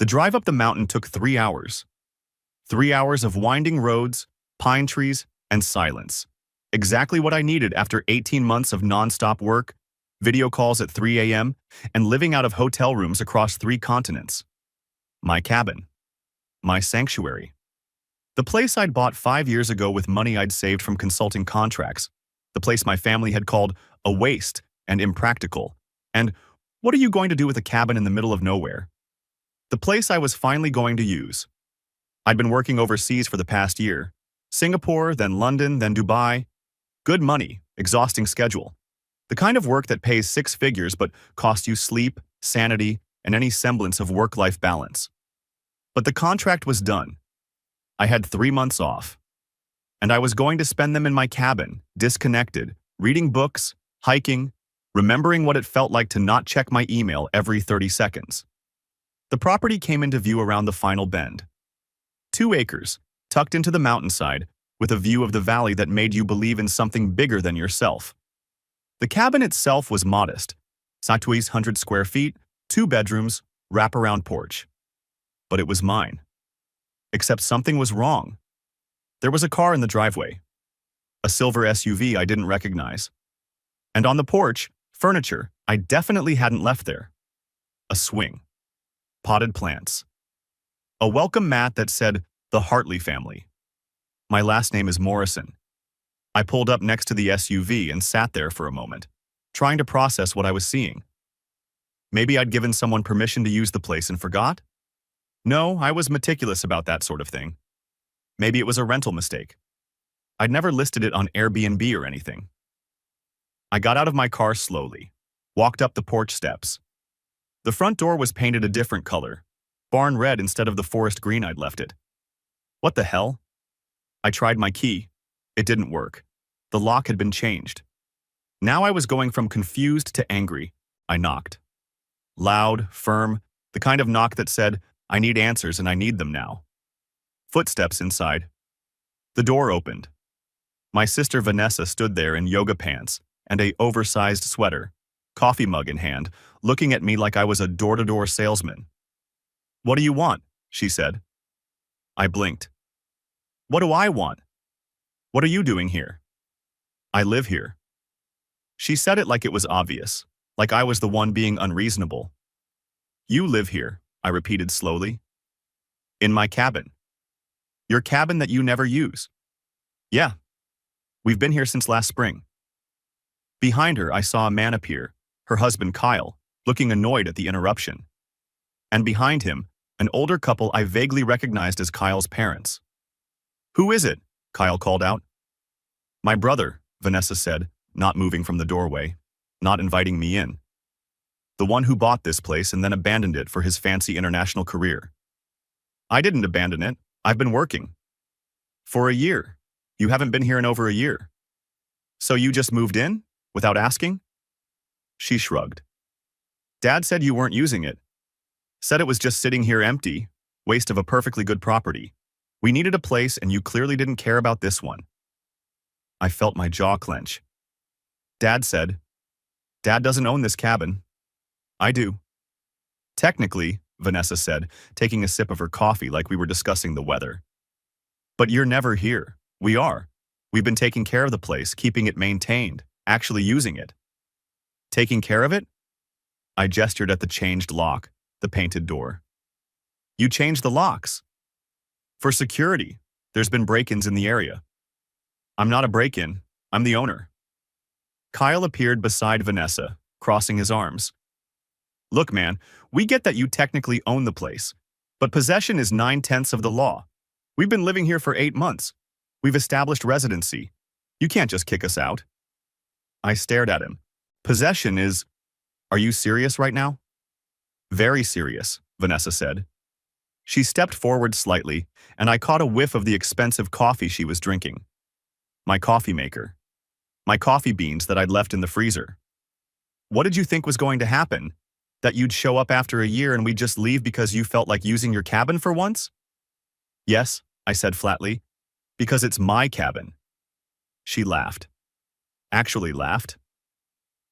The drive up the mountain took 3 hours. 3 hours of winding roads, pine trees, and silence. Exactly what I needed after 18 months of non-stop work, video calls at 3 a.m., and living out of hotel rooms across 3 continents. My cabin. My sanctuary. The place I'd bought 5 years ago with money I'd saved from consulting contracts. The place my family had called a waste and impractical. And what are you going to do with a cabin in the middle of nowhere? The place I was finally going to use. I'd been working overseas for the past year. Singapore, then London, then Dubai. Good money, exhausting schedule. The kind of work that pays 6 figures but costs you sleep, sanity, and any semblance of work-life balance. But the contract was done. I had 3 months off. And I was going to spend them in my cabin, disconnected, reading books, hiking, remembering what it felt like to not check my email every 30 seconds. The property came into view around the final bend. 2 acres, tucked into the mountainside, with a view of the valley that made you believe in something bigger than yourself. The cabin itself was modest. Satui's 100 square feet, 2 bedrooms, wraparound porch. But it was mine. Except something was wrong. There was a car in the driveway. A silver SUV I didn't recognize. And on the porch, furniture I definitely hadn't left there. A swing. Potted plants. A welcome mat that said, "The Hartley family." My last name is Morrison. I pulled up next to the SUV and sat there for a moment, trying to process what I was seeing. Maybe I'd given someone permission to use the place and forgot? No, I was meticulous about that sort of thing. Maybe it was a rental mistake. I'd never listed it on Airbnb or anything. I got out of my car slowly, walked up the porch steps. The front door was painted a different color, barn red instead of the forest green I'd left it. What the hell? I tried my key. It didn't work. The lock had been changed. Now I was going from confused to angry. I knocked. Loud, firm, the kind of knock that said, "I need answers and I need them now." Footsteps inside. The door opened. My sister Vanessa stood there in yoga pants and a oversized sweater, coffee mug in hand, looking at me like I was a door-to-door salesman. "What do you want?" she said. I blinked. "What do I want? What are you doing here?" "I live here." She said it like it was obvious, like I was the one being unreasonable. "You live here," I repeated slowly. "In my cabin." "Your cabin that you never use?" "Yeah. We've been here since last spring." Behind her, I saw a man appear, her husband Kyle, looking annoyed at the interruption. And behind him, an older couple I vaguely recognized as Kyle's parents. "Who is it?" Kyle called out. "My brother," Vanessa said, not moving from the doorway, not inviting me in. "The one who bought this place and then abandoned it for his fancy international career." "I didn't abandon it. I've been working." "For a year. You haven't been here in over a year." "So you just moved in? Without asking?" She shrugged. "Dad said you weren't using it. Said it was just sitting here empty, waste of a perfectly good property. We needed a place and you clearly didn't care about this one." I felt my jaw clench. "Dad said." "Dad doesn't own this cabin." "I do." "Technically," Vanessa said, taking a sip of her coffee like we were discussing the weather. "But you're never here. We are. We've been taking care of the place, keeping it maintained, actually using it." "Taking care of it?" I gestured at the changed lock, the painted door. "You changed the locks." "For security. There's been break-ins in the area." "I'm not a break-in. I'm the owner." Kyle appeared beside Vanessa, crossing his arms. "Look, man, we get that you technically own the place, but possession is 9/10 of the law. We've been living here for 8 months. We've established residency. You can't just kick us out." I stared at him. "Possession is..." "Are you serious right now?" "Very serious," Vanessa said. She stepped forward slightly, and I caught a whiff of the expensive coffee she was drinking. My coffee maker. My coffee beans that I'd left in the freezer. "What did you think was going to happen? That you'd show up after a year and we'd just leave because you felt like using your cabin for once?" "Yes," I said flatly, "because it's my cabin." She laughed. Actually laughed.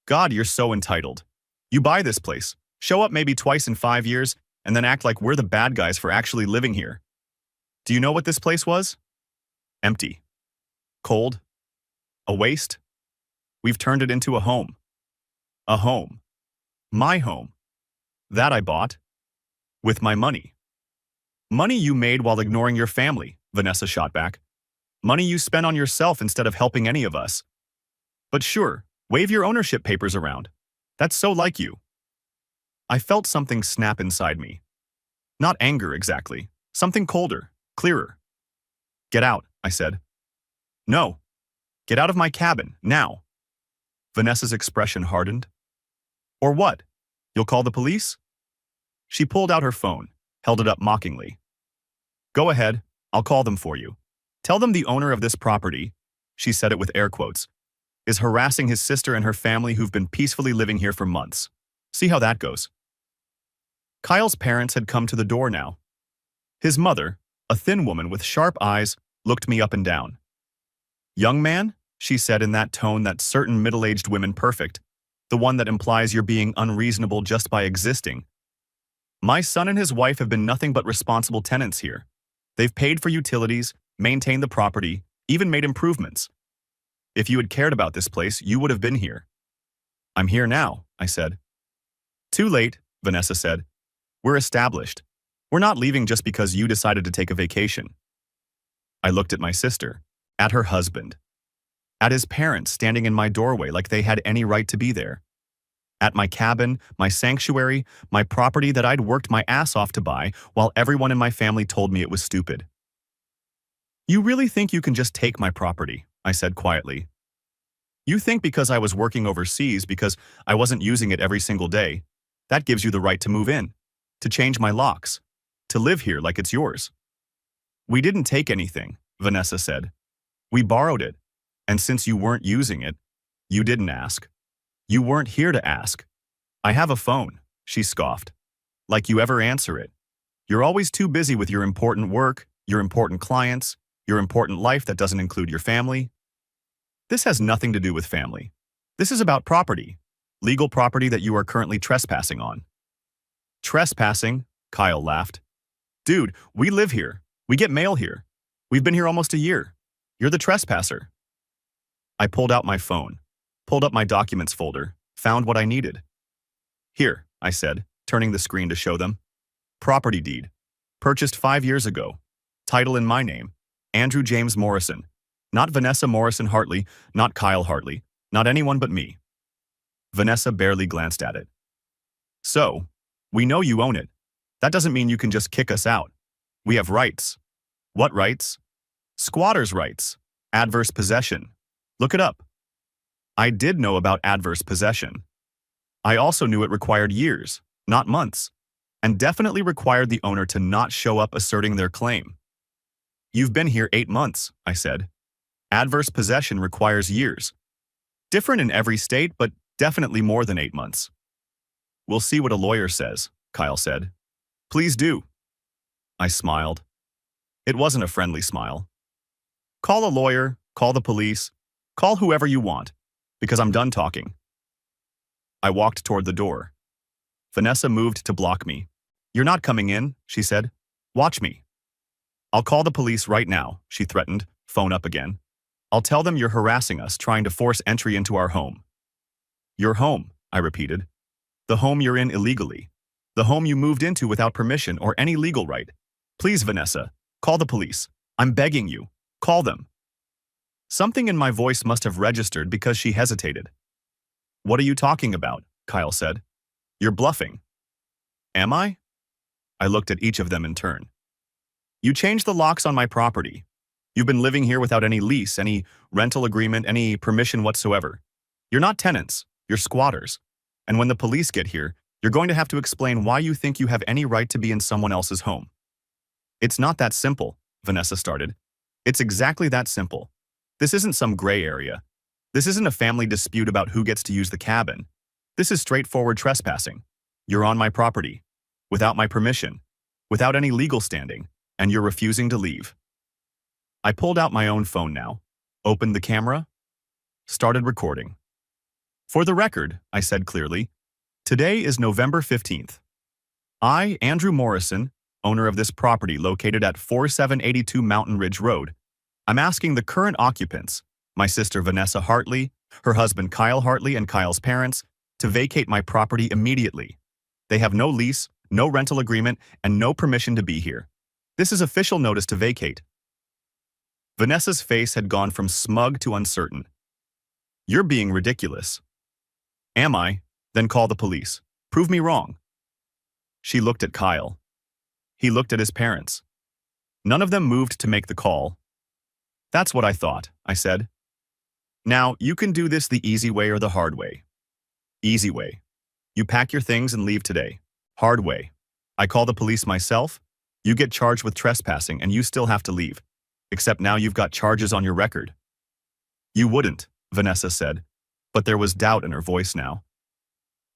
"God, you're so entitled. You buy this place, show up maybe twice in 5 years, and then act like we're the bad guys for actually living here. Do you know what this place was? Empty. Cold. A waste. We've turned it into a home. A home. My home. That I bought. With my money. Money you made while ignoring your family, Vanessa shot back. Money you spent on yourself instead of helping any of us. But sure, wave your ownership papers around. That's so like you. I felt something snap inside me. Not anger exactly. Something colder, clearer. Get out, I said. No. Get out of my cabin, now. Vanessa's expression hardened. Or what? You'll call the police? She pulled out her phone, held it up mockingly. Go ahead, I'll call them for you. Tell them the owner of this property, she said it with air quotes, is harassing his sister and her family who've been peacefully living here for months. See how that goes. Kyle's parents had come to the door now. His mother, a thin woman with sharp eyes, looked me up and down. Young man, she said in that tone that's certain middle-aged women perfect, the one that implies you're being unreasonable just by existing. My son and his wife have been nothing but responsible tenants here. They've paid for utilities, maintained the property, even made improvements. If you had cared about this place, you would have been here. I'm here now, I said. Too late, Vanessa said. We're established. We're not leaving just because you decided to take a vacation. I looked at my sister, at her husband, at his parents standing in my doorway like they had any right to be there, at my cabin, my sanctuary, my property that I'd worked my ass off to buy while everyone in my family told me it was stupid. You really think you can just take my property, I said quietly. You think because I was working overseas, because I wasn't using it every single day, that gives you the right to move in, to change my locks, to live here like it's yours. We didn't take anything, Vanessa said. We borrowed it, and since you weren't using it, you didn't ask. You weren't here to ask. I have a phone, she scoffed. Like you ever answer it. You're always too busy with your important work, your important clients, your important life that doesn't include your family. This has nothing to do with family. This is about property, legal property that you are currently trespassing on. Trespassing? Kyle laughed. Dude, we live here. We get mail here. We've been here almost a year. You're the trespasser. I pulled out my phone, pulled up my documents folder, found what I needed. Here, I said, turning the screen to show them. Property deed. Purchased 5 years ago. Title in my name. Andrew James Morrison. Not Vanessa Morrison Hartley, not Kyle Hartley, not anyone but me. Vanessa barely glanced at it. So, we know you own it. That doesn't mean you can just kick us out. We have rights. What rights? Squatters' rights. Adverse possession. Look it up. I did know about adverse possession. I also knew it required years, not months, and definitely required the owner to not show up asserting their claim. You've been here 8 months, I said. Adverse possession requires years. Different in every state, but definitely more than 8 months. We'll see what a lawyer says, Kyle said. Please do. I smiled. It wasn't a friendly smile. Call a lawyer, call the police, call whoever you want, because I'm done talking. I walked toward the door. Vanessa moved to block me. You're not coming in, she said. Watch me. I'll call the police right now, she threatened, phone up again. I'll tell them you're harassing us, trying to force entry into our home. Your home, I repeated. The home you're in illegally. The home you moved into without permission or any legal right. Please, Vanessa, call the police. I'm begging you. Call them. Something in my voice must have registered because she hesitated. What are you talking about? Kyle said. You're bluffing. Am I? I looked at each of them in turn. You changed the locks on my property. You've been living here without any lease, any rental agreement, any permission whatsoever. You're not tenants, you're squatters. And when the police get here, you're going to have to explain why you think you have any right to be in someone else's home. It's not that simple, Vanessa started. It's exactly that simple. This isn't some gray area. This isn't a family dispute about who gets to use the cabin. This is straightforward trespassing. You're on my property, without my permission, without any legal standing, and you're refusing to leave. I pulled out my own phone now, opened the camera, started recording. For the record, I said clearly, today is November 15th. I, Andrew Morrison, owner of this property located at 4782 Mountain Ridge Road, I'm asking the current occupants, my sister Vanessa Hartley, her husband Kyle Hartley, and Kyle's parents, to vacate my property immediately. They have no lease, no rental agreement, and no permission to be here. This is official notice to vacate. Vanessa's face had gone from smug to uncertain. You're being ridiculous. Am I? Then call the police. Prove me wrong. She looked at Kyle. He looked at his parents. None of them moved to make the call. That's what I thought, I said. Now, you can do this the easy way or the hard way. Easy way. You pack your things and leave today. Hard way. I call the police myself, you get charged with trespassing and you still have to leave. Except now you've got charges on your record. You wouldn't, Vanessa said, but there was doubt in her voice now.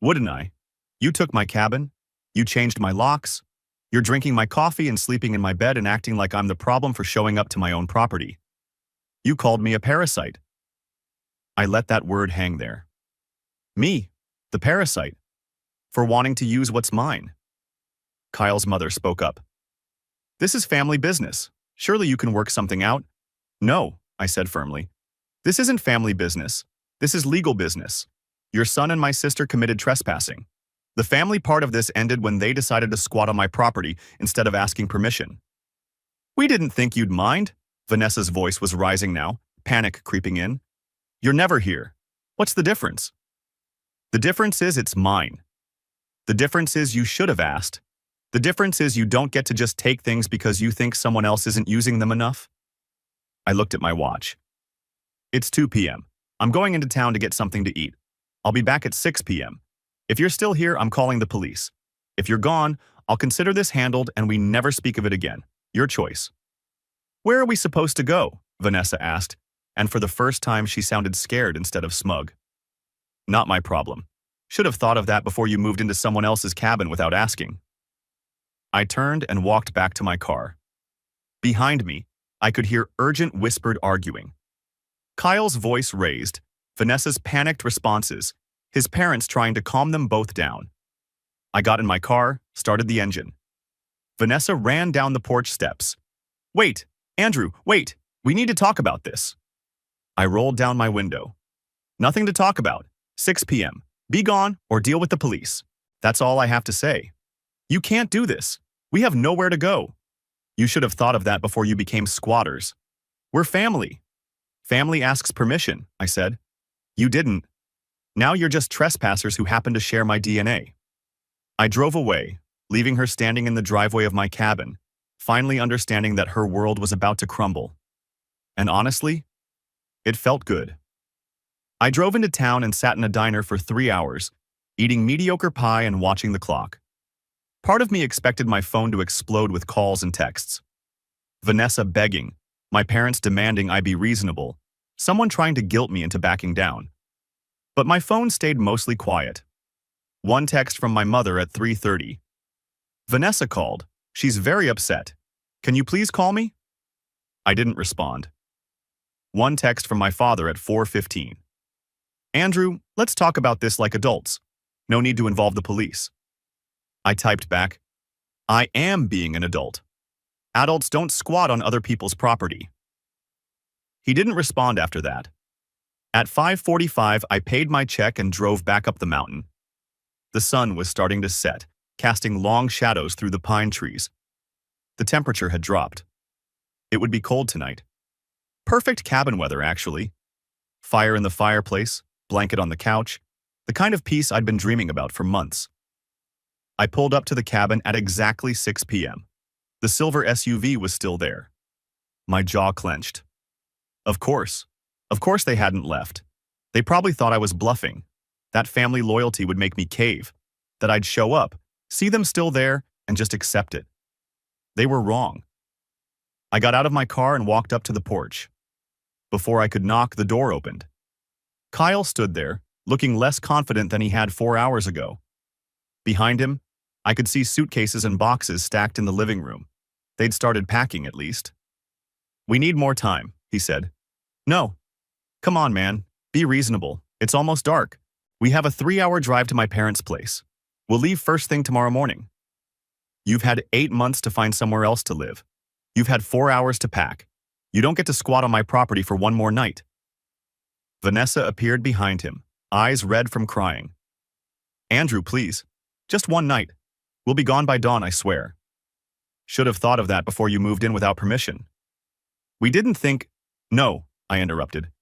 Wouldn't I? You took my cabin. You changed my locks. You're drinking my coffee and sleeping in my bed and acting like I'm the problem for showing up to my own property. You called me a parasite. I let that word hang there. Me, the parasite, for wanting to use what's mine. Kyle's mother spoke up. This is family business. Surely you can work something out. No, I said firmly. This isn't family business. This is legal business. Your son and my sister committed trespassing. The family part of this ended when they decided to squat on my property instead of asking permission. We didn't think you'd mind. Vanessa's voice was rising now, panic creeping in. You're never here. What's the difference? The difference is it's mine. The difference is you should have asked. The difference is you don't get to just take things because you think someone else isn't using them enough. I looked at my watch. It's 2 p.m. I'm going into town to get something to eat. I'll be back at 6 p.m. If you're still here, I'm calling the police. If you're gone, I'll consider this handled and we never speak of it again. Your choice. Where are we supposed to go? Vanessa asked, and for the first time she sounded scared instead of smug. Not my problem. Should have thought of that before you moved into someone else's cabin without asking. I turned and walked back to my car. Behind me, I could hear urgent whispered arguing. Kyle's voice raised, Vanessa's panicked responses, his parents trying to calm them both down. I got in my car, started the engine. Vanessa ran down the porch steps. Wait, Andrew, wait, we need to talk about this. I rolled down my window. Nothing to talk about. 6 p.m. Be gone or deal with the police. That's all I have to say. You can't do this. We have nowhere to go. You should have thought of that before you became squatters. We're family. Family asks permission, I said. You didn't. Now you're just trespassers who happen to share my DNA. I drove away, leaving her standing in the driveway of my cabin, finally understanding that her world was about to crumble. And honestly, it felt good. I drove into town and sat in a diner for 3 hours, eating mediocre pie and watching the clock. Part of me expected my phone to explode with calls and texts. Vanessa begging, my parents demanding I be reasonable, someone trying to guilt me into backing down. But my phone stayed mostly quiet. One text from my mother at 3:30. Vanessa called. She's very upset. Can you please call me? I didn't respond. One text from my father at 4:15. Andrew, let's talk about this like adults. No need to involve the police. I typed back, I am being an adult. Adults don't squat on other people's property. He didn't respond after that. At 5:45, I paid my check and drove back up the mountain. The sun was starting to set, casting long shadows through the pine trees. The temperature had dropped. It would be cold tonight. Perfect cabin weather, actually. Fire in the fireplace, blanket on the couch, the kind of peace I'd been dreaming about for months. I pulled up to the cabin at exactly 6 p.m. The silver SUV was still there. My jaw clenched. Of course they hadn't left. They probably thought I was bluffing. That family loyalty would make me cave, that I'd show up, see them still there, and just accept it. They were wrong. I got out of my car and walked up to the porch. Before I could knock, the door opened. Kyle stood there, looking less confident than he had 4 hours ago. Behind him, I could see suitcases and boxes stacked in the living room. They'd started packing, at least. We need more time, he said. No. Come on, man. Be reasonable. It's almost dark. We have a 3-hour drive to my parents' place. We'll leave first thing tomorrow morning. You've had 8 months to find somewhere else to live. You've had 4 hours to pack. You don't get to squat on my property for one more night." Vanessa appeared behind him, eyes red from crying. "Andrew, please. Just one night. We'll be gone by dawn, I swear." "Should have thought of that before you moved in without permission." "We didn't think—" "No," I interrupted.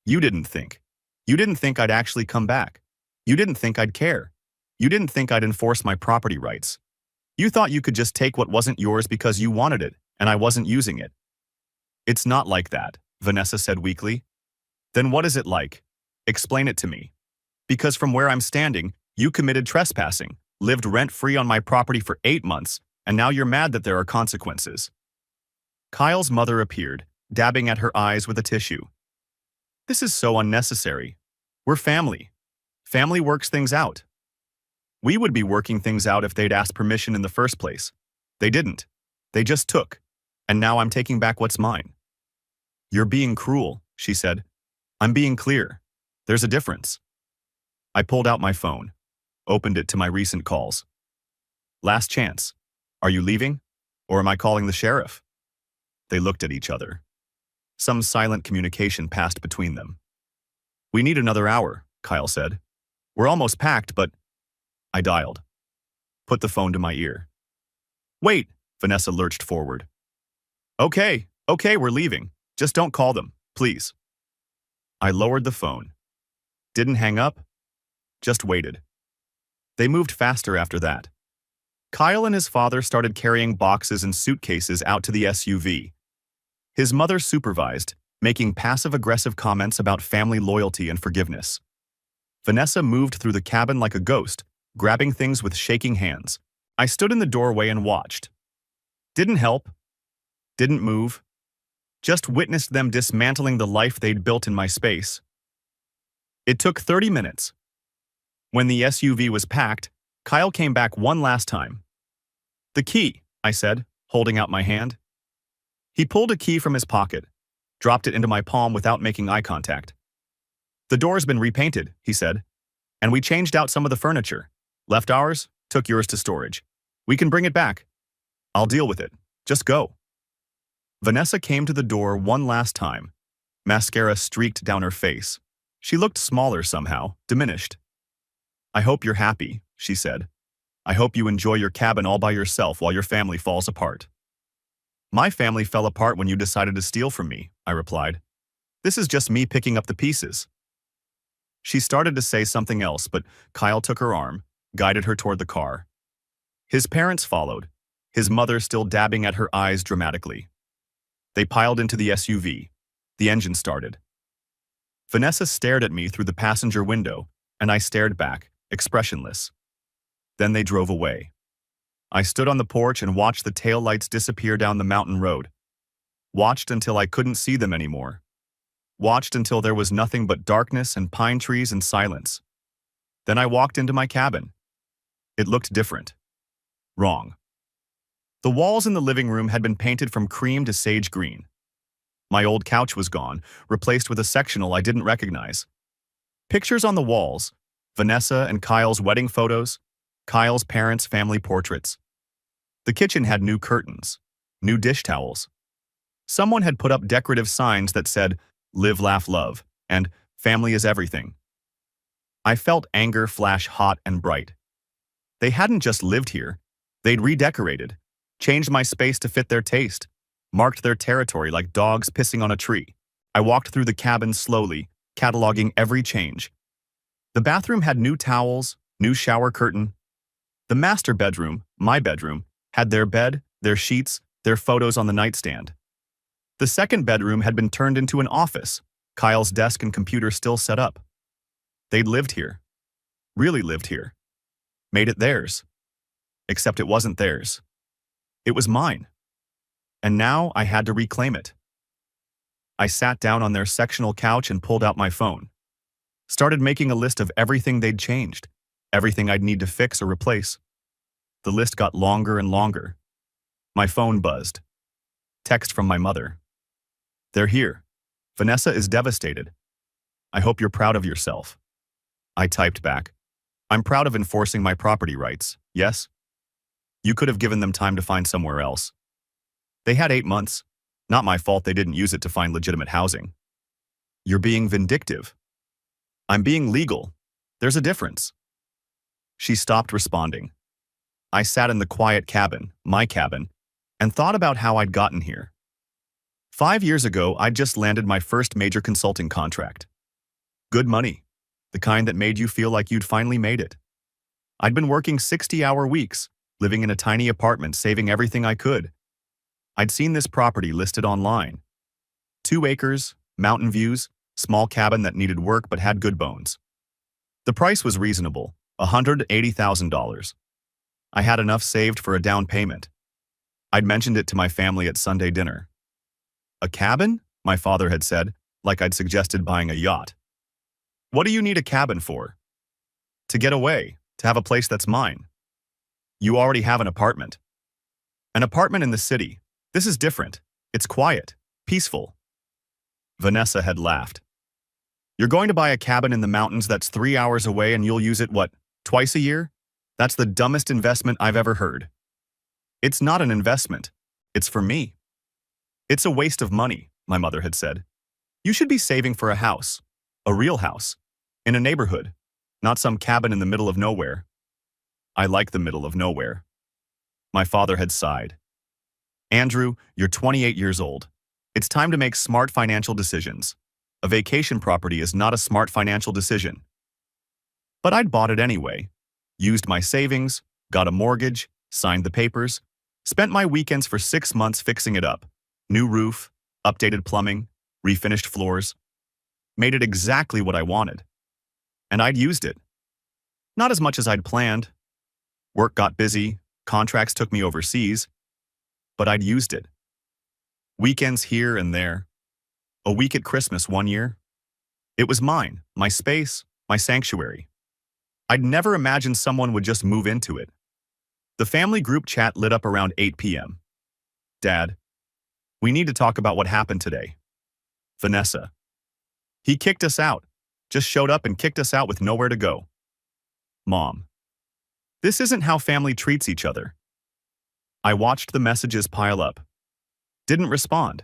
"You didn't think. You didn't think I'd actually come back. You didn't think I'd care. You didn't think I'd enforce my property rights. You thought you could just take what wasn't yours because you wanted it, and I wasn't using it." "It's not like that," Vanessa said weakly. "Then what is it like? Explain it to me. Because from where I'm standing, you committed trespassing, lived rent-free on my property for 8 months, and now you're mad that there are consequences." Kyle's mother appeared, dabbing at her eyes with a tissue. "This is so unnecessary. We're family. Family works things out. We would be working things out if they'd asked permission in the first place. They didn't. They just took. And now I'm taking back what's mine." "You're being cruel," she said. "I'm being clear. There's a difference." I pulled out my phone, opened it to my recent calls. "Last chance. Are you leaving? Or am I calling the sheriff?" They looked at each other. Some silent communication passed between them. "We need another hour," Kyle said. "We're almost packed, but—" I dialed. Put the phone to my ear. "Wait," Vanessa lurched forward. Okay, we're leaving. Just don't call them, please." I lowered the phone. Didn't hang up. Just waited. They moved faster after that. Kyle and his father started carrying boxes and suitcases out to the SUV. His mother supervised, making passive-aggressive comments about family loyalty and forgiveness. Vanessa moved through the cabin like a ghost, grabbing things with shaking hands. I stood in the doorway and watched. Didn't help. Didn't move. Just witnessed them dismantling the life they'd built in my space. It took 30 minutes. When the SUV was packed, Kyle came back one last time. "The key," I said, holding out my hand. He pulled a key from his pocket, dropped it into my palm without making eye contact. "The door's been repainted," he said, "and we changed out some of the furniture. Left ours, took yours to storage. We can bring it back. I'll deal with it. Just go." Vanessa came to the door one last time. Mascara streaked down her face. She looked smaller somehow, diminished. "I hope you're happy," she said. "I hope you enjoy your cabin all by yourself while your family falls apart." "My family fell apart when you decided to steal from me," I replied. "This is just me picking up the pieces." She started to say something else, but Kyle took her arm, guided her toward the car. His parents followed, his mother still dabbing at her eyes dramatically. They piled into the SUV. The engine started. Vanessa stared at me through the passenger window, and I stared back, expressionless. Then they drove away. I stood on the porch and watched the taillights disappear down the mountain road. Watched until I couldn't see them anymore. Watched until there was nothing but darkness and pine trees and silence. Then I walked into my cabin. It looked different. Wrong. The walls in the living room had been painted from cream to sage green. My old couch was gone, replaced with a sectional I didn't recognize. Pictures on the walls, Vanessa and Kyle's wedding photos, Kyle's parents' family portraits. The kitchen had new curtains, new dish towels. Someone had put up decorative signs that said, "Live, laugh, love," and "Family is everything." I felt anger flash hot and bright. They hadn't just lived here. They'd redecorated, changed my space to fit their taste, marked their territory like dogs pissing on a tree. I walked through the cabin slowly, cataloging every change. The bathroom had new towels, new shower curtain. The master bedroom, my bedroom, had their bed, their sheets, their photos on the nightstand. The second bedroom had been turned into an office, Kyle's desk and computer still set up. They'd lived here. Really lived here. Made it theirs. Except it wasn't theirs. It was mine. And now I had to reclaim it. I sat down on their sectional couch and pulled out my phone. Started making a list of everything they'd changed, everything I'd need to fix or replace. The list got longer and longer. My phone buzzed. Text from my mother. "They're here. Vanessa is devastated. I hope you're proud of yourself." I typed back. "I'm proud of enforcing my property rights, yes?" You could have given them time to find somewhere else. They had 8 months. Not my fault they didn't use it to find legitimate housing. You're being vindictive. I'm being legal. There's a difference. She stopped responding. I sat in the quiet cabin, my cabin, and thought about how I'd gotten here. 5 years ago, I'd just landed my first major consulting contract. Good money, the kind that made you feel like you'd finally made it. I'd been working 60-hour weeks, living in a tiny apartment, saving everything I could. I'd seen this property listed online. 2 acres, mountain views, small cabin that needed work but had good bones. The price was reasonable, $180,000. I had enough saved for a down payment. I'd mentioned it to my family at Sunday dinner. A cabin? My father had said, like I'd suggested buying a yacht. What do you need a cabin for? To get away, to have a place that's mine. You already have an apartment. An apartment in the city. This is different. It's quiet, peaceful. Vanessa had laughed. You're going to buy a cabin in the mountains that's 3 hours away and you'll use it, what, twice a year? That's the dumbest investment I've ever heard. It's not an investment. It's for me. It's a waste of money, my mother had said. You should be saving for a house, a real house, in a neighborhood, not some cabin in the middle of nowhere. I like the middle of nowhere. My father had sighed. Andrew, you're 28 years old. It's time to make smart financial decisions. A vacation property is not a smart financial decision. But I'd bought it anyway. Used my savings, got a mortgage, signed the papers, spent my weekends for 6 months fixing it up. New roof, updated plumbing, refinished floors. Made it exactly what I wanted. And I'd used it. Not as much as I'd planned. Work got busy, contracts took me overseas, but I'd used it. Weekends here and there. A week at Christmas one year. It was mine, my space, my sanctuary. I'd never imagined someone would just move into it. The family group chat lit up around 8 p.m. Dad, we need to talk about what happened today. Vanessa. He kicked us out. Just showed up and kicked us out with nowhere to go. Mom. This isn't how family treats each other. I watched the messages pile up. Didn't respond.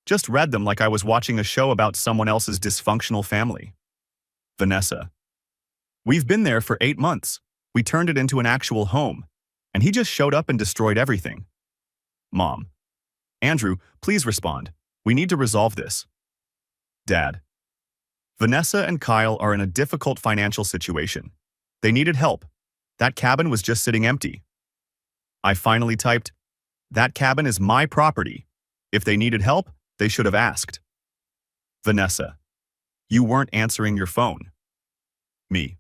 Just read them like I was watching a show about someone else's dysfunctional family. Vanessa. We've been there for 8 months. We turned it into an actual home, and he just showed up and destroyed everything. Mom. Andrew, please respond. We need to resolve this. Dad. Vanessa and Kyle are in a difficult financial situation. They needed help. That cabin was just sitting empty. I finally typed, that cabin is my property. If they needed help, they should have asked. Vanessa. You weren't answering your phone. Me.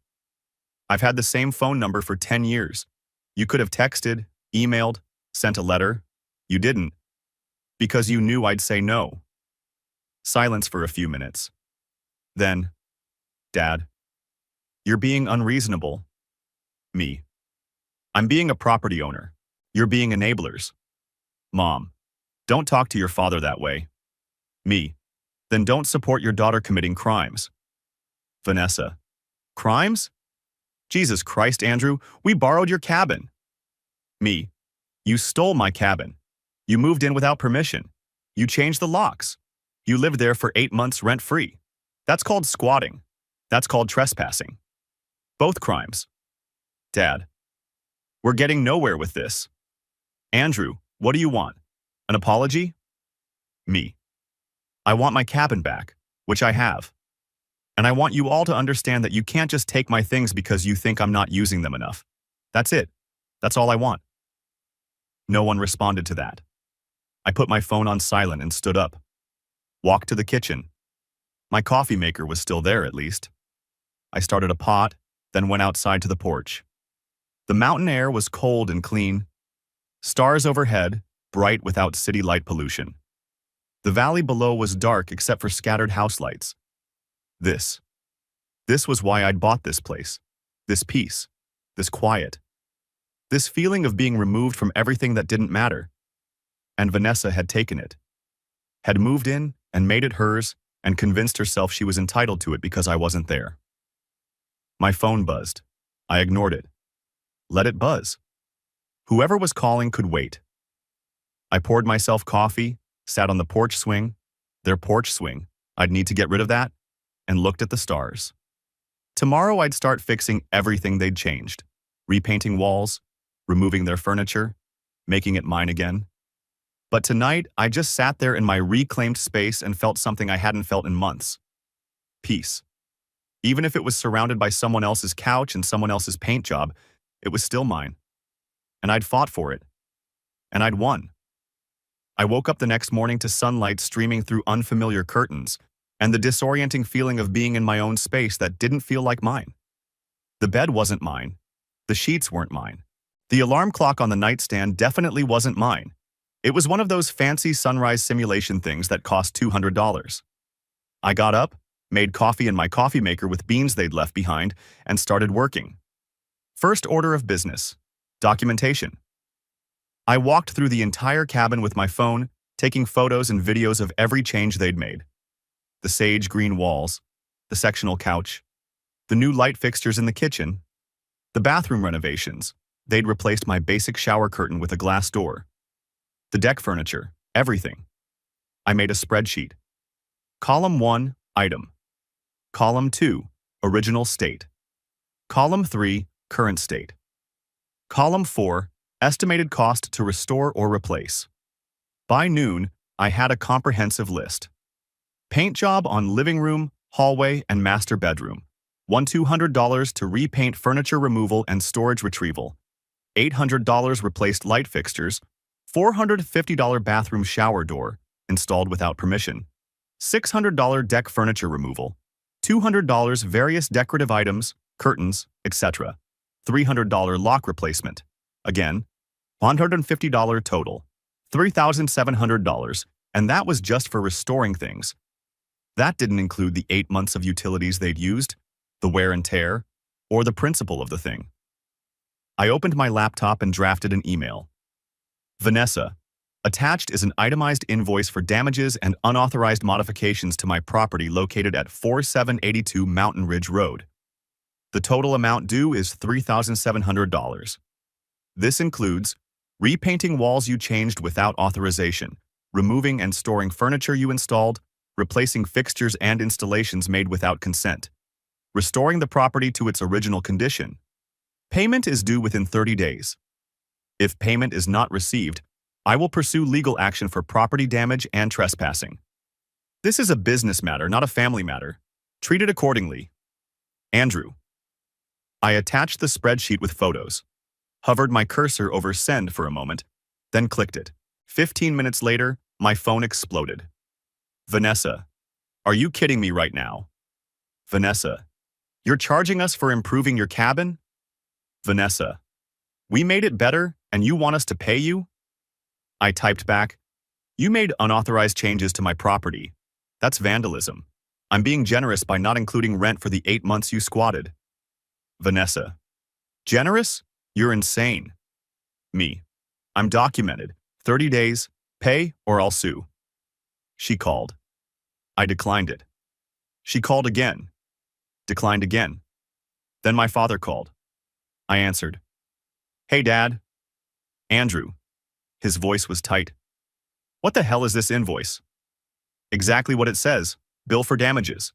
I've had the same phone number for 10 years. You could have texted, emailed, sent a letter. You didn't. Because you knew I'd say no. Silence for a few minutes. Then, Dad. You're being unreasonable. Me. I'm being a property owner. You're being enablers. Mom. Don't talk to your father that way. Me. Then don't support your daughter committing crimes. Vanessa. Crimes? Jesus Christ, Andrew, we borrowed your cabin. Me. You stole my cabin. You moved in without permission. You changed the locks. You lived there for 8 months rent-free. That's called squatting. That's called trespassing. Both crimes. Dad. We're getting nowhere with this. Andrew, what do you want? An apology? Me. I want my cabin back, which I have. And I want you all to understand that you can't just take my things because you think I'm not using them enough. That's it. That's all I want. No one responded to that. I put my phone on silent and stood up. Walked to the kitchen. My coffee maker was still there, at least. I started a pot, then went outside to the porch. The mountain air was cold and clean. Stars overhead, bright without city light pollution. The valley below was dark except for scattered house lights. This was why I'd bought this place. This peace. This quiet. This feeling of being removed from everything that didn't matter. And Vanessa had taken it. Had moved in and made it hers and convinced herself she was entitled to it because I wasn't there. My phone buzzed. I ignored it. Let it buzz. Whoever was calling could wait. I poured myself coffee, sat on the porch swing, their porch swing, I'd need to get rid of that, and looked at the stars. Tomorrow I'd start fixing everything they'd changed, repainting walls, removing their furniture, making it mine again. But tonight, I just sat there in my reclaimed space and felt something I hadn't felt in months. Peace. Even if it was surrounded by someone else's couch and someone else's paint job, it was still mine. And I'd fought for it. And I'd won. I woke up the next morning to sunlight streaming through unfamiliar curtains, and the disorienting feeling of being in my own space that didn't feel like mine. The bed wasn't mine. The sheets weren't mine. The alarm clock on the nightstand definitely wasn't mine. It was one of those fancy sunrise simulation things that cost $200. I got up, made coffee in my coffee maker with beans they'd left behind, and started working. First order of business: documentation. I walked through the entire cabin with my phone, taking photos and videos of every change they'd made. The sage green walls, the sectional couch, the new light fixtures in the kitchen, the bathroom renovations. They'd replaced my basic shower curtain with a glass door. The deck furniture, everything. I made a spreadsheet. Column 1, item. Column 2, original state. Column 3, current state. Column 4, estimated cost to restore or replace. By noon, I had a comprehensive list. Paint job on living room, hallway, and master bedroom. $200 to repaint furniture removal and storage retrieval. $800 replaced light fixtures. $450 bathroom shower door, installed without permission. $600 deck furniture removal. $200 various decorative items, curtains, etc. $300 lock replacement. Again, $150 total. $3,700, and that was just for restoring things. That didn't include the 8 months of utilities they'd used, the wear and tear, or the principle of the thing. I opened my laptop and drafted an email. Vanessa, attached is an itemized invoice for damages and unauthorized modifications to my property located at 4782 Mountain Ridge Road. The total amount due is $3,700. This includes repainting walls you changed without authorization, removing and storing furniture you installed, replacing fixtures and installations made without consent, restoring the property to its original condition. Payment is due within 30 days. If payment is not received, I will pursue legal action for property damage and trespassing. This is a business matter, not a family matter. Treat it accordingly. Andrew. I attached the spreadsheet with photos, hovered my cursor over send for a moment, then clicked it. 15 minutes later, my phone exploded. Vanessa, are you kidding me right now? Vanessa, you're charging us for improving your cabin? Vanessa, we made it better and you want us to pay you? I typed back, you made unauthorized changes to my property. That's vandalism. I'm being generous by not including rent for the 8 months you squatted. Vanessa, generous? You're insane. Me, I'm documented. 30 days, pay or I'll sue. She called. I declined it. She called again. Declined again. Then my father called. I answered. Hey, Dad. Andrew. His voice was tight. What the hell is this invoice? Exactly what it says. Bill for damages.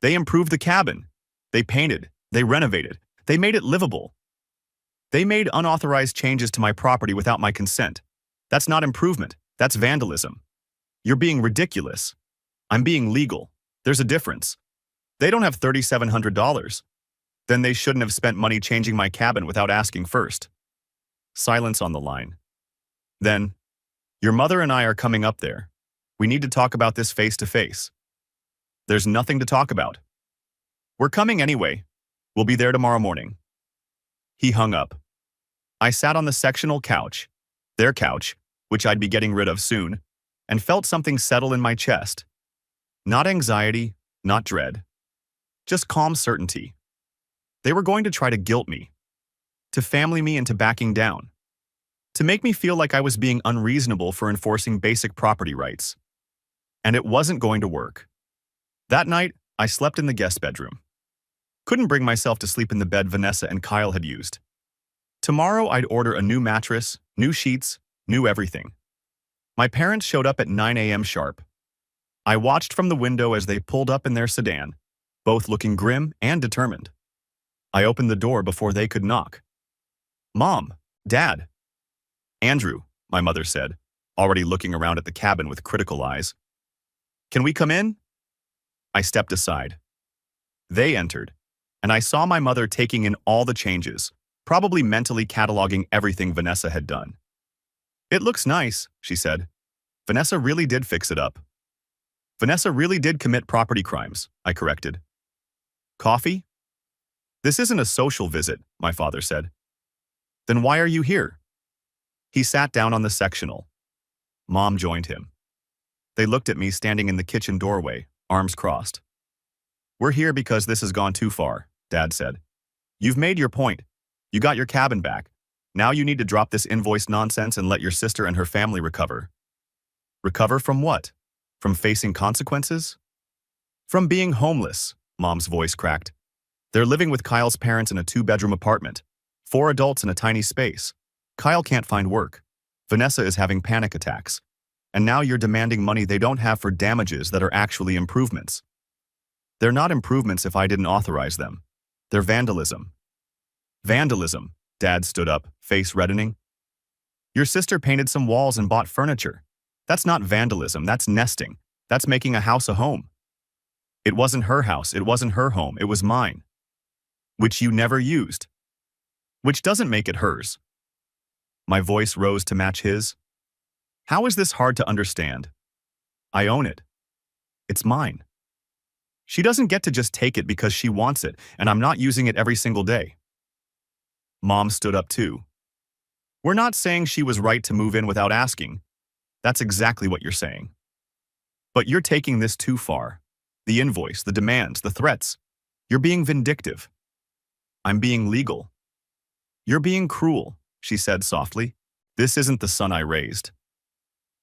They improved the cabin. They painted. They renovated. They made it livable. They made unauthorized changes to my property without my consent. That's not improvement. That's vandalism. You're being ridiculous. I'm being legal. There's a difference. They don't have $3,700. Then they shouldn't have spent money changing my cabin without asking first. Silence on the line. Then, your mother and I are coming up there. We need to talk about this face to face. There's nothing to talk about. We're coming anyway. We'll be there tomorrow morning. He hung up. I sat on the sectional couch, their couch, which I'd be getting rid of soon, and felt something settle in my chest. Not anxiety, not dread. Just calm certainty. They were going to try to guilt me, to family me into backing down, to make me feel like I was being unreasonable for enforcing basic property rights. And it wasn't going to work. That night, I slept in the guest bedroom. Couldn't bring myself to sleep in the bed Vanessa and Kyle had used. Tomorrow I'd order a new mattress, new sheets, new everything. My parents showed up at 9 a.m. sharp. I watched from the window as they pulled up in their sedan, both looking grim and determined. I opened the door before they could knock. "Mom, Dad." "Andrew," my mother said, already looking around at the cabin with critical eyes. "Can we come in?" I stepped aside. They entered, and I saw my mother taking in all the changes, probably mentally cataloging everything Vanessa had done. "It looks nice," she said. "Vanessa really did fix it up." "Vanessa really did commit property crimes," I corrected. "Coffee?" "This isn't a social visit," my father said. "Then why are you here?" He sat down on the sectional. Mom joined him. They looked at me standing in the kitchen doorway, arms crossed. "We're here because this has gone too far," Dad said. "You've made your point. You got your cabin back. Now you need to drop this invoice nonsense and let your sister and her family recover." "Recover from what? From facing consequences?" "From being homeless," Mom's voice cracked. "They're living with Kyle's parents in a 2-bedroom apartment. 4 adults in a tiny space. Kyle can't find work. Vanessa is having panic attacks. And now you're demanding money they don't have for damages that are actually improvements. They're not improvements if I didn't authorize them. They're vandalism." "Vandalism," Dad stood up, face reddening. "Your sister painted some walls and bought furniture. That's not vandalism, that's nesting. That's making a house a home." "It wasn't her house, it wasn't her home, it was mine." "Which you never used." "Which doesn't make it hers." My voice rose to match his. "How is this hard to understand? I own it. It's mine. She doesn't get to just take it because she wants it, and I'm not using it every single day." Mom stood up too. "We're not saying she was right to move in without asking. That's exactly what you're saying. But you're taking this too far. The invoice, the demands, the threats. You're being vindictive." "I'm being legal." "You're being cruel," she said softly. "This isn't the son I raised.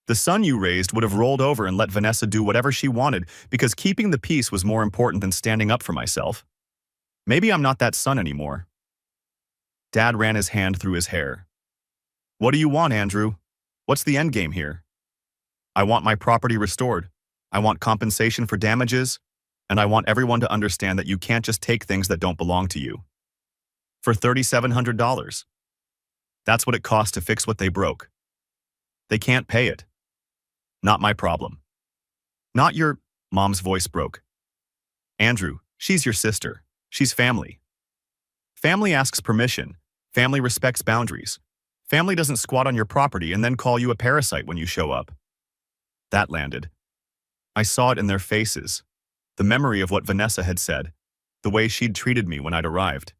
The son you raised would have rolled over and let Vanessa do whatever she wanted because keeping the peace was more important than standing up for myself. Maybe I'm not that son anymore." Dad ran his hand through his hair. "What do you want, Andrew? What's the end game here?" "I want my property restored. I want compensation for damages, and I want everyone to understand that you can't just take things that don't belong to you." "For $3,700. That's what it costs to fix what they broke. They can't pay it. Not my problem." "Not your—" Mom's voice broke. "Andrew, she's your sister. She's family. Family asks permission. Family respects boundaries. Family doesn't squat on your property and then call you a parasite when you show up." That landed. I saw it in their faces. The memory of what Vanessa had said. The way she'd treated me when I'd arrived.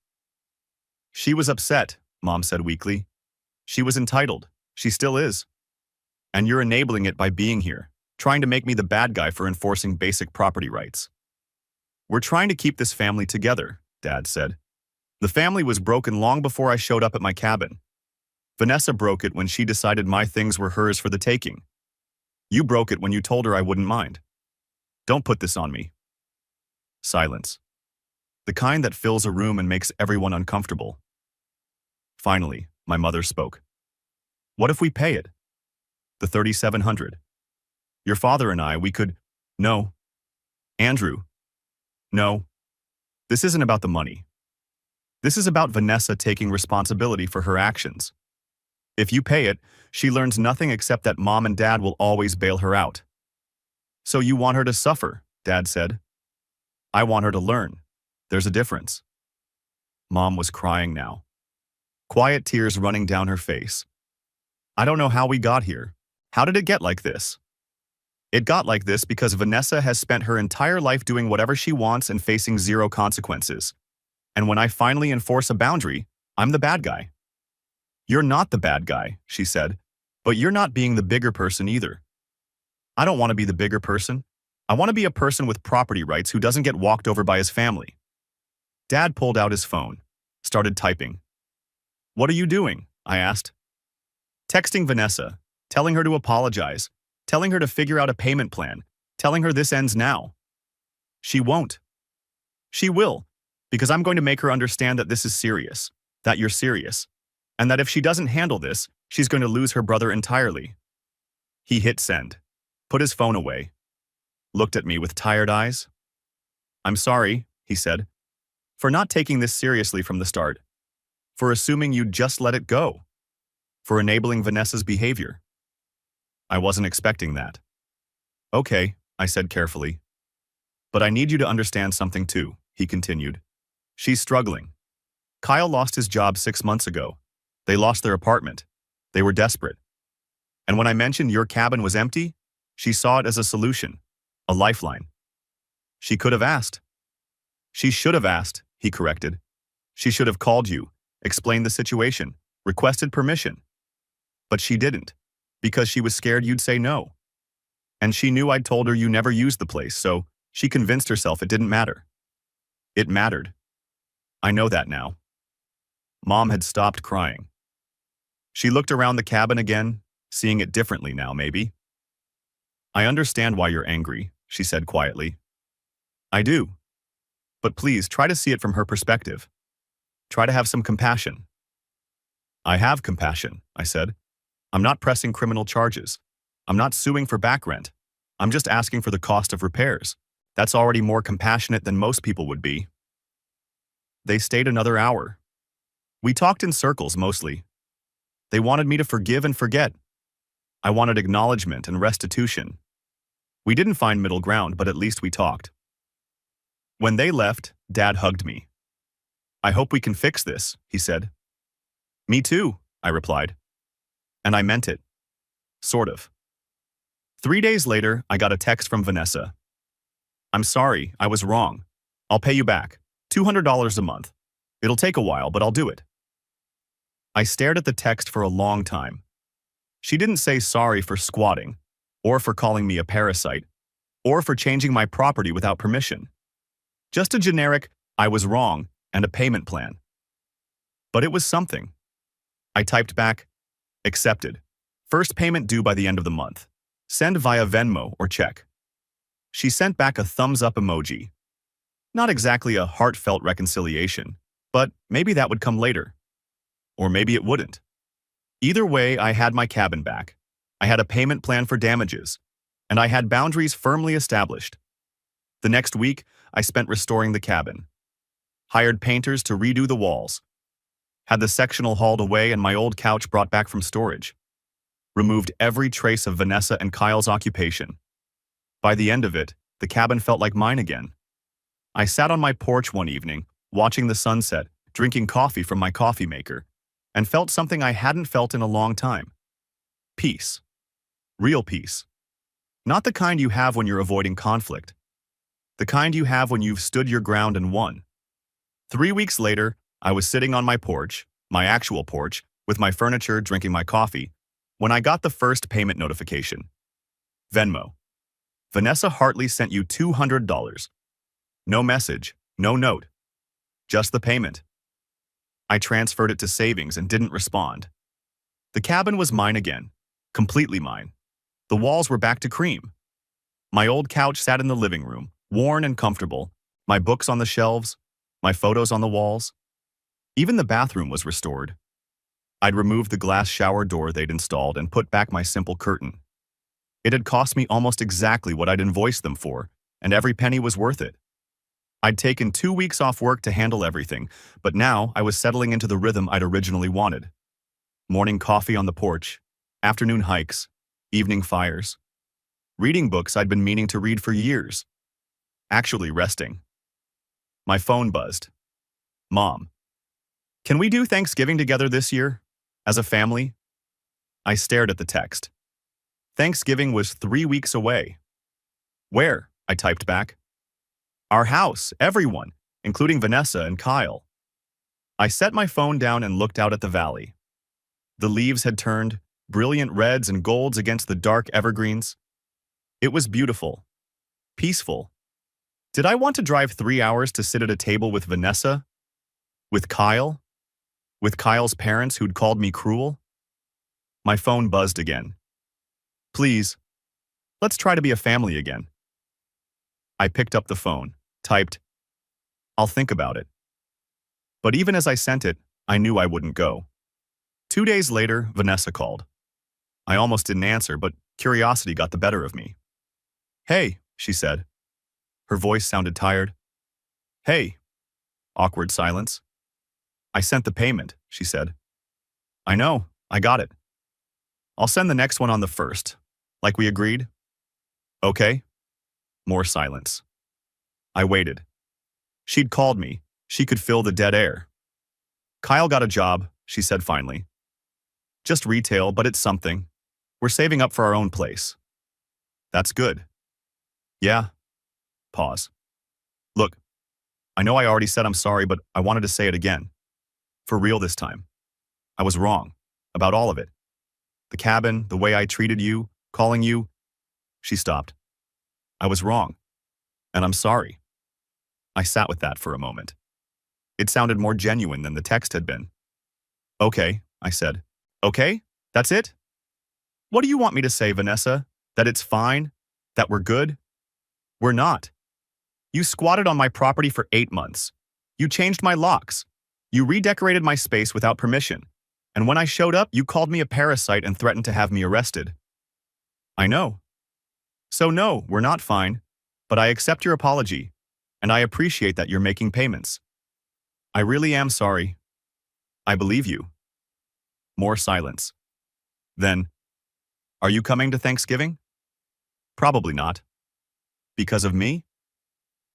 "She was upset," Mom said weakly. "She was entitled. She still is. And you're enabling it by being here, trying to make me the bad guy for enforcing basic property rights." "We're trying to keep this family together," Dad said. "The family was broken long before I showed up at my cabin. Vanessa broke it when she decided my things were hers for the taking. You broke it when you told her I wouldn't mind. Don't put this on me." Silence. The kind that fills a room and makes everyone uncomfortable. Finally, my mother spoke. "What if we pay it? The $3,700. Your father and I, we could—" "No. Andrew. No. This isn't about the money. This is about Vanessa taking responsibility for her actions. If you pay it, she learns nothing except that Mom and Dad will always bail her out." "So you want her to suffer," Dad said. "I want her to learn. There's a difference." Mom was crying now. Quiet tears running down her face. "I don't know how we got here. How did it get like this? It got like this because Vanessa has spent her entire life doing whatever she wants and facing zero consequences. And when I finally enforce a boundary, I'm the bad guy." "You're not the bad guy," she said, "but you're not being the bigger person either." "I don't want to be the bigger person. I want to be a person with property rights who doesn't get walked over by his family." Dad pulled out his phone, started typing. "What are you doing?" I asked. "Texting Vanessa, telling her to apologize, telling her to figure out a payment plan, telling her this ends now." "She won't." "She will, because I'm going to make her understand that this is serious, that you're serious. and that if she doesn't handle this, she's going to lose her brother entirely. He hit send, put his phone away, looked at me with tired eyes. "I'm sorry," he said, "for not taking this seriously from the start, for assuming you'd just let it go, for enabling Vanessa's behavior. I wasn't expecting that." "Okay," I said carefully. "But I need you to understand something too," he continued. "She's struggling. Kyle lost his job 6 months ago. They lost their apartment. They were desperate. And when I mentioned your cabin was empty, she saw it as a solution, a lifeline. She could have asked. She should have asked," he corrected. "She should have called you, explained the situation, requested permission. But she didn't, because she was scared you'd say no. And she knew I'd told her you never used the place, so she convinced herself it didn't matter. It mattered. I know that now." Mom had stopped crying. She looked around the cabin again, seeing it differently now, maybe. "I understand why you're angry," she said quietly. "I do. But please try to see it from her perspective. Try to have some compassion." "I have compassion," I said. "I'm not pressing criminal charges. I'm not suing for back rent. I'm just asking for the cost of repairs. That's already more compassionate than most people would be." They stayed another hour. We talked in circles mostly. They wanted me to forgive and forget. I wanted acknowledgement and restitution. We didn't find middle ground, but at least we talked. When they left, Dad hugged me. "I hope we can fix this," he said. "Me too," I replied. And I meant it. Sort of. 3 days later, I got a text from Vanessa. "I'm sorry, I was wrong. I'll pay you back. $200 a month. It'll take a while, but I'll do it." I stared at the text for a long time. She didn't say sorry for squatting, or for calling me a parasite, or for changing my property without permission. Just a generic, "I was wrong," and a payment plan. But it was something. I typed back, "Accepted. First payment due by the end of the month. Send via Venmo or check." She sent back a thumbs-up emoji. Not exactly a heartfelt reconciliation, but maybe that would come later. Or maybe it wouldn't. Either way, I had my cabin back. I had a payment plan for damages, and I had boundaries firmly established. The next week, I spent restoring the cabin. Hired painters to redo the walls. Had the sectional hauled away and my old couch brought back from storage. Removed every trace of Vanessa and Kyle's occupation. By the end of it, the cabin felt like mine again. I sat on my porch one evening, watching the sunset, drinking coffee from my coffee maker, and felt something I hadn't felt in a long time. Peace. Real peace. Not the kind you have when you're avoiding conflict. The kind you have when you've stood your ground and won. 3 weeks later, I was sitting on my porch, my actual porch, with my furniture, drinking my coffee, when I got the first payment notification. Venmo. Vanessa Hartley sent you $200. No message, no note. Just the payment. I transferred it to savings and didn't respond. The cabin was mine again, completely mine. The walls were back to cream. My old couch sat in the living room, worn and comfortable, my books on the shelves, my photos on the walls. Even the bathroom was restored. I'd removed the glass shower door they'd installed and put back my simple curtain. It had cost me almost exactly what I'd invoiced them for, and every penny was worth it. I'd taken 2 weeks off work to handle everything, but now I was settling into the rhythm I'd originally wanted. Morning coffee on the porch, afternoon hikes, evening fires. Reading books I'd been meaning to read for years. Actually resting. My phone buzzed. "Mom, can we do Thanksgiving together this year? As a family?" I stared at the text. Thanksgiving was 3 weeks away. "Where?" I typed back. "Our house, everyone, including Vanessa and Kyle." I set my phone down and looked out at the valley. The leaves had turned, brilliant reds and golds against the dark evergreens. It was beautiful. Peaceful. Did I want to drive 3 hours to sit at a table with Vanessa? With Kyle? With Kyle's parents who'd called me cruel? My phone buzzed again. "Please, let's try to be a family again." I picked up the phone, typed, "I'll think about it." But even as I sent it, I knew I wouldn't go. 2 days later, Vanessa called. I almost didn't answer, but curiosity got the better of me. "Hey," she said. Her voice sounded tired. "Hey." Awkward silence. "I sent the payment," she said. "I know, I got it. I'll send the next one on the 1st, like we agreed." "Okay." More silence. I waited. She'd called me. She could fill the dead air. "Kyle got a job," she said finally. "Just retail, but it's something. We're saving up for our own place." "That's good." "Yeah." Pause. "Look, I know I already said I'm sorry, but I wanted to say it again. For real this time. I was wrong. About all of it. The cabin, the way I treated you, calling you." She stopped. "I was wrong. And I'm sorry." I sat with that for a moment. It sounded more genuine than the text had been. "Okay," I said. "Okay? That's it? What do you want me to say, Vanessa? That it's fine? That we're good?" "We're not. You squatted on my property for 8 months. You changed my locks. You redecorated my space without permission. And when I showed up, you called me a parasite and threatened to have me arrested." "I know. So no, we're not fine. But I accept your apology. And I appreciate that you're making payments. I really am sorry. I believe you." More silence. Then, "Are you coming to Thanksgiving?" "Probably not." "Because of me?"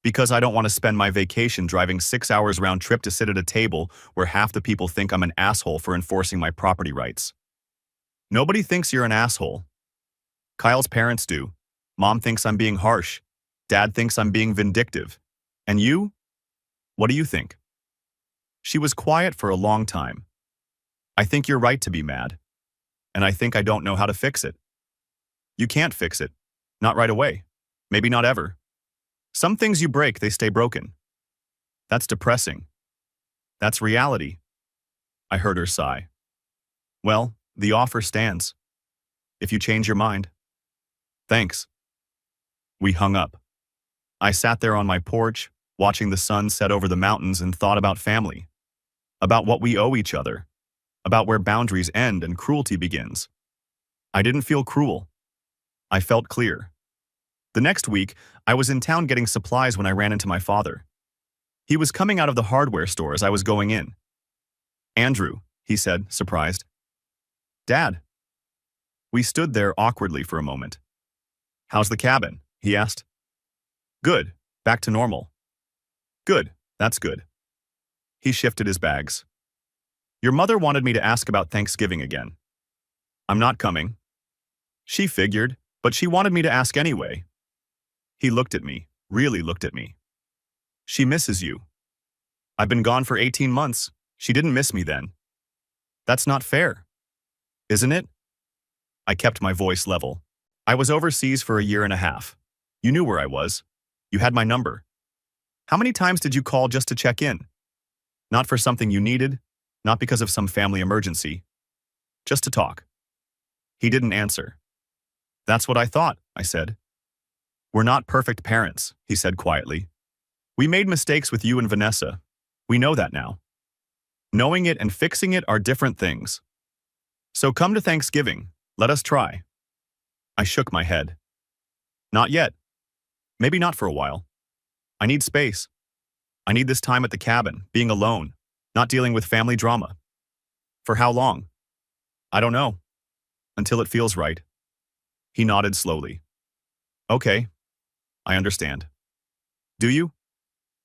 "Because I don't want to spend my vacation driving 6 hours round trip to sit at a table where half the people think I'm an asshole for enforcing my property rights." "Nobody thinks you're an asshole. Kyle's parents do. Mom thinks I'm being harsh. Dad thinks I'm being vindictive. And you? What do you think?" She was quiet for a long time. "I think you're right to be mad. And I think I don't know how to fix it." "You can't fix it. Not right away. Maybe not ever. Some things you break, they stay broken." "That's depressing." "That's reality." I heard her sigh. "Well, the offer stands. If you change your mind." "Thanks." We hung up. I sat there on my porch, watching the sun set over the mountains and thought about family. About what we owe each other. About where boundaries end and cruelty begins. I didn't feel cruel. I felt clear. The next week, I was in town getting supplies when I ran into my father. He was coming out of the hardware store as I was going in. "Andrew," he said, surprised. "Dad." We stood there awkwardly for a moment. "How's the cabin?" he asked. "Good. Back to normal." "Good. That's good." He shifted his bags. "Your mother wanted me to ask about Thanksgiving again." "I'm not coming." "She figured, but she wanted me to ask anyway." He looked at me, really looked at me. "She misses you." "I've been gone for 18 months. She didn't miss me then." "That's not fair." "Isn't it?" I kept my voice level. "I was overseas for a year and a half. You knew where I was. You had my number. How many times did you call just to check in? Not for something you needed, not because of some family emergency. Just to talk." He didn't answer. "That's what I thought," I said. "We're not perfect parents," he said quietly. "We made mistakes with you and Vanessa. We know that now. Knowing it and fixing it are different things. So come to Thanksgiving. Let us try." I shook my head. "Not yet. Maybe not for a while. I need space. I need this time at the cabin, being alone, not dealing with family drama." "For how long?" "I don't know. Until it feels right." He nodded slowly. "Okay. I understand." "Do you?"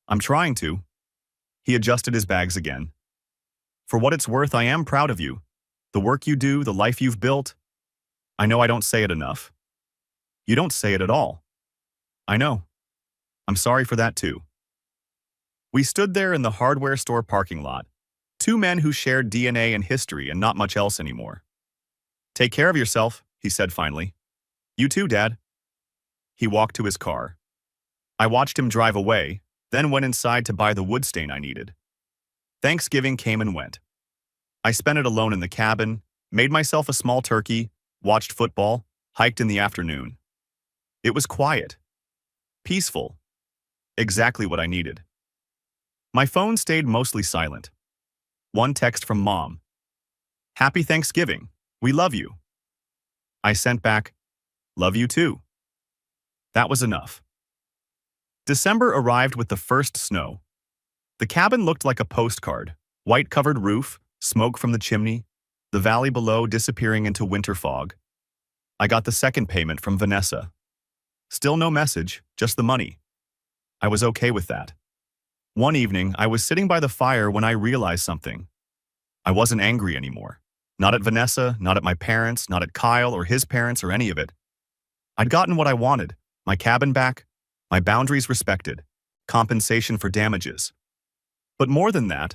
"I'm trying to." He adjusted his bags again. "For what it's worth, I am proud of you. The work you do, the life you've built. I know I don't say it enough." "You don't say it at all." "I know. I'm sorry for that too." We stood there in the hardware store parking lot, two men who shared DNA and history and not much else anymore. "Take care of yourself," he said finally. "You too, Dad." He walked to his car. I watched him drive away, then went inside to buy the wood stain I needed. Thanksgiving came and went. I spent it alone in the cabin, made myself a small turkey, watched football, hiked in the afternoon. It was quiet. Peaceful. Exactly what I needed. My phone stayed mostly silent. One text from Mom. Happy Thanksgiving. We love you. I sent back, love you too. That was enough. December arrived with the first snow. The cabin looked like a postcard, white-covered roof, smoke from the chimney, the valley below disappearing into winter fog. I got the second payment from Vanessa. Still no message, just the money. I was okay with that. One evening, I was sitting by the fire when I realized something. I wasn't angry anymore. Not at Vanessa, not at my parents, not at Kyle or his parents or any of it. I'd gotten what I wanted, my cabin back, my boundaries respected, compensation for damages. But more than that,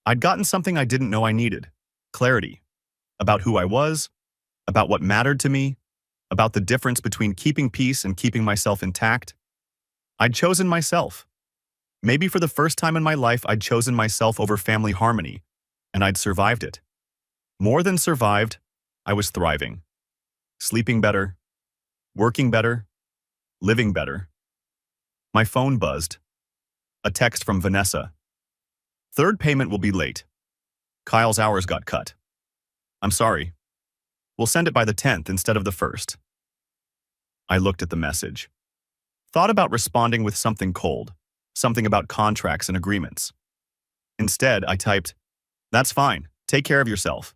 I'd gotten something I didn't know I needed, clarity, about who I was, about what mattered to me, about the difference between keeping peace and keeping myself intact. I'd chosen myself. Maybe for the first time in my life, I'd chosen myself over family harmony, and I'd survived it. More than survived, I was thriving. Sleeping better, working better, living better. My phone buzzed. A text from Vanessa. Third payment will be late. Kyle's hours got cut. I'm sorry. We'll send it by the 10th instead of the 1st. I looked at the message. Thought about responding with something cold, something about contracts and agreements. Instead, I typed, that's fine, take care of yourself.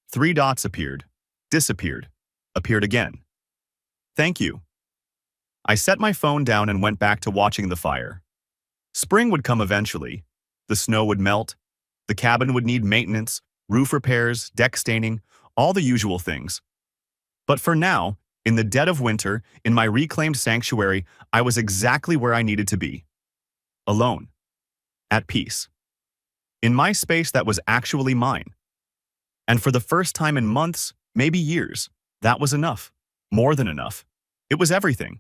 3 dots appeared, disappeared, appeared again. Thank you. I set my phone down and went back to watching the fire. Spring would come eventually. The snow would melt. The cabin would need maintenance, roof repairs, deck staining, all the usual things. But for now, in the dead of winter, in my reclaimed sanctuary, I was exactly where I needed to be. Alone. At peace. In my space that was actually mine. And for the first time in months, maybe years, that was enough. More than enough. It was everything.